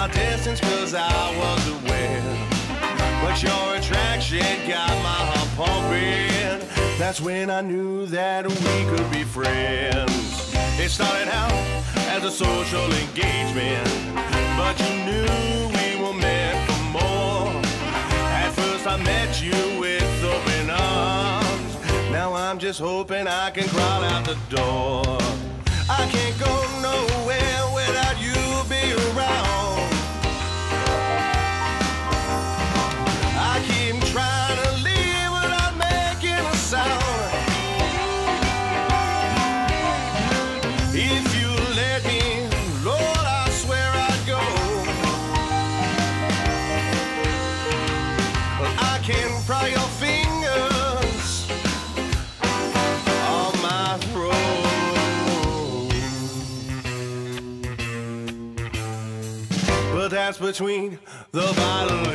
my distance 'cause I was aware, but your attraction got my heart pumping. That's when I knew that we could be friends. It started out as a social engagement, but you knew we were meant for more. At first I met you with open arms. Now I'm just hoping I can crawl out the door. I can't go nowhere without you being around. I keep trying to leave without making a sound. If you let me, Lord, I swear I'd go. But I can pry your fingers on my throat. But that's between the bottle